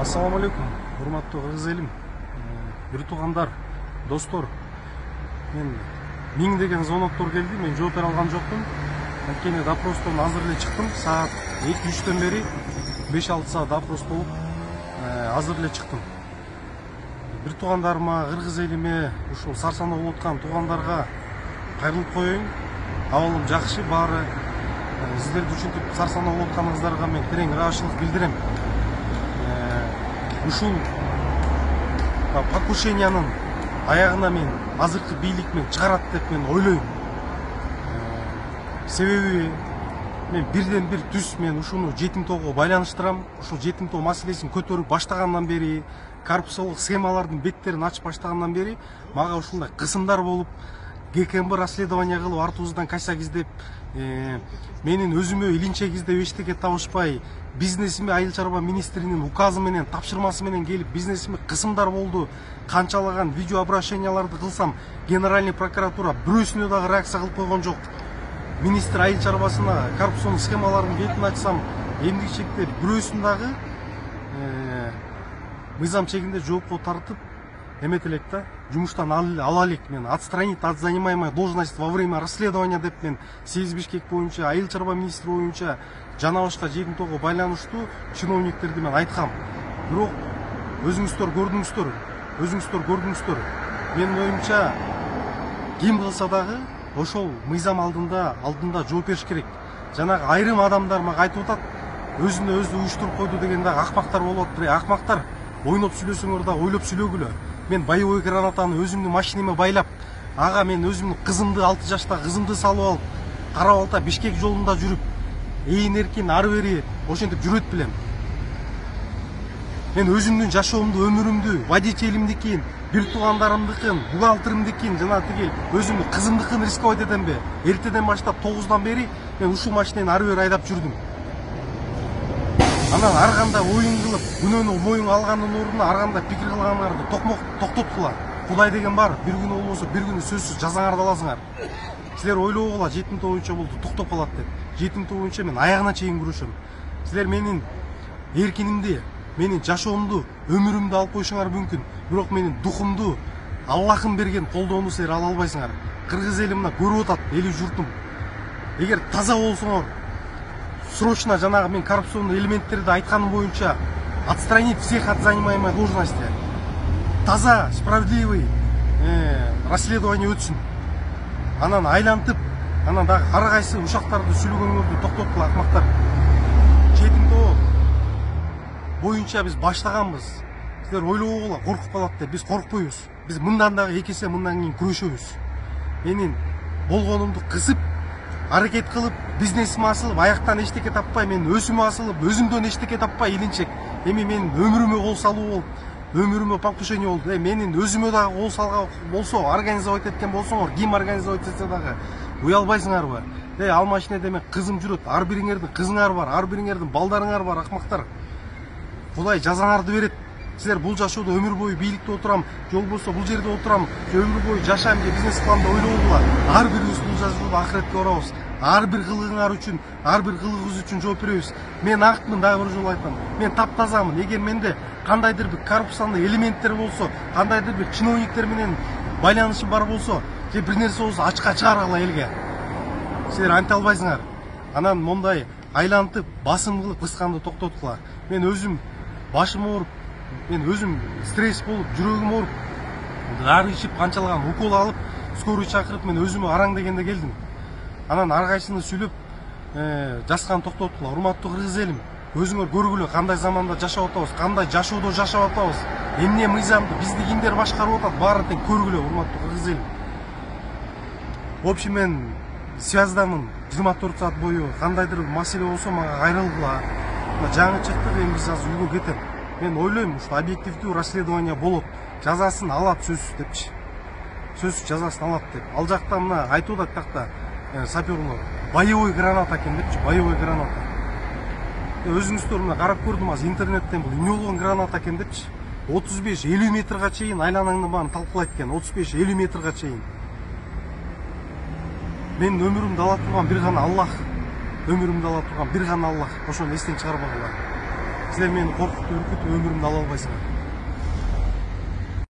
Ассаламу алейкум, урматтуу кыргыз элим, бир туугандар, достор. Мен миңдеген звоноктор келди, мен жооп бере алган жокмун. Анткени допростон азыр эле чыктым, саат 2-3төн бери 5-6 саат допрос болуп, азыр эле чыктым. Бир туугандарыма, кыргыз элиме, ушул Сарсанда болуп аткан туугандарга кайрылып коеюн. Абалым жакшы, баары сиздерди түшүнтүп Сарсанда болуп атканыңыздарга мен терең ыраазычылык билдирем. Ушул покушениянын аягына мен азыркы бийлик мен чыгарат деп мен ойлойм. Себеби мен бирден бир түз мен ушуну жетим тоого байланыштырам. Ушул жетим тоо маселесин көтөрүп баштагандан бери, коррупциялык схемалардын беттерин ачып баштагандан бери мага ушундай кысымдар болуп, ГКМБ расследование кылып, артыбыздан косяк издеп, менин өзүмө илинчек издеп эчтеке табышпай, бизнесиме айыл чарба министринин указы менен, тапшырмасы менен келип, бизнесиме кысымдар болду. Канчалаган видео обращенияларды кылсам, генеральный прокуратура бирөөсүнө дагы реакция кылып койгон жок. Министр айыл чарбасына коррупцион схемалардын бетин ачсам, эмгичекте бирөөсүн дагы мыйзам чегинде жоопко тартып, эметелек элек да, жумуштан ала элек, мен отстранить от занимаемой должности во время расследования деп мен Сегиз Бишкек боюнча, айыл чарба министри боюнча жана башка жетим тоого байланыштуу чиновниктерди мен айткам. Бирок өзүңүздөр көрдүңүздөр. Менин оюмча ким кылса дагы ошол мыйзам алдында жооп бериш керек. Жанагы айрым адамдар мага айтып атат, өзүнө өзү уюштуруп койду деген дагы акмактар болуп атат. Акмактар, ойноп сүйлөсөңөр да ойлоп сүйлөгүлө. Мен боевой гранатаны өзүмдүн машинеме байлап, ага мен өзүмдүн кызымды, 6 жаштагы кызымды салып алып, Кара Балта Бишкек жолунда жүрүп, эйин эркин ары бери ошентип жүрөт билем. Мен өзүмдүн жашоомду, өмүрүмдү, водителимдикин, бир туугандарымдыкын, бухгалтеримдикин, жана тигил өзүмдүн кызымдыкын рисковать этемби? Эртеден баштап 9дан бери мен ушул машинени ары бери айдап жүрдүм. Анан ар кандай оюн кылып, күнөөнү моюнга алгандын ордуна ар кандай пикир кылганыңарды токтоткула. Кудай деген бар, бир күнү болбосо бир күнү сөзсүз жазаңарды аласыңар. Силер ойлогула, жетим тоо боюнча болду, токтоп калат деп. Жетим тоо боюнча мен аягына чейин күрөшөм. Силер менин эркинимди, менин жашоомду, өмүрүмдү алып коюшуңар мүмкүн, бирок менин духумду, Аллахым берген колдоону силер ала албайсыңар. Кыргыз эли мына көрүп атат, эли журтум. Эгер таза болсоңор, срочно жанагы мен коррупционный элементтерди айтканым боюнча отстранить всех от занимаемой должности. Таза, справедливый расследование өтсүн. Анан айлантып, анан дагы ар кайсы ушактарды сүйлөгөнгөрдү токтоткула, акмактар. Жетим тоо боюнча биз баштаганбыз. Силер ойлогула, коркуп калат деп. Биз коркпойбуз. Биз мындан дагы эки эсе мындан кийин күрөшөбүз. Менин болгонумду кысып, аракет кылып, бизнесиме асылып, аяктан эчтеке таппай, мен өзүмө асылып, өзүмдөн эчтеке таппай илинчек. Эми менин өмүрүмө кол салуу болуп, өмүрүмө покушение болду. Менин өзүмө дагы кол салган болсо, организовать эткен болсоңор, ким организовать этсе дагы уялбайсыңарбы? Ал машинеде мен кызым жүрөт, ар бириңердин кызыңар бар, ар бириңердин балдарыңар бар, акмактар. Кудай жазаңарды берет. Силер бул жашоодо өмүр бою бийликте отурам, же болбосо бул жерде отурам, же өмүр бою жашайм, же бизнес кылам деп ойлогула. Ар бирибиз бул жашоодо ахиретке барабыз. Ар бир кылыгыңар үчүн, ар бир кылыгыбыз үчүн жооп беребиз. Мен акмын, дагы бир жолу айтам. Мен таптазамын. Эгер менде кандайдыр бир коррупционный элементтер болсо, кандайдыр бир чиновниктер менен байланышым бар болсо, же бир нерсе болсо ачыкка чыгаргыла элге. Силер анте албайсыңар. Анан мондай айлантып, басым кылып кысканды токтоткула. Мен өзүм башым ооруп, мен өзүм стресс болуп, жүрөгүм ооруп, дары ичип, канчалаган укол алып, скорый чакырып, мен өзүмө араң дегенде келдим. Анан ар кайсыны сүйлөп, жаскан токтоткула. Урматтуу кыргыз элим, өзүңөр көргүлө кандай заманда жашап атабыз, кандай жашоодо жашап атабыз. Эмне мыйзамды бизди кимдер башкарып атат, баарын тең көргүлө, урматтуу кыргыз элим. В общем, мен связдамын 24 саат бою. Кандайдыр маселе болсо мага кайрылгыла. Жаңы чыктык, эми биз азыр үйгө кетем. Мен ойлойм, ушул объективдүү расследование болот. Жазасын алат сөзсүз депчи. Сөзсүз жазасын алат деп. Ал жакта мына айтып атат такта саперлор. Боевой граната экен депчи, боевой граната. Өзүңүздөр мына карап көрдүм азыр интернеттен, бул эмне болгон граната экен депчи. 35-50 метрге чейин айланаңды баарын талкуулайт экен. 35-50 метрге чейин. Менин өмүрүмдү ала турган бир гана Аллах. Өмүрүмдү ала турган бир гана Аллах. Ошону эстен чыгарбагыла. силер мени коркуп үркүтүп өмүрүмдү ала албайсыңар.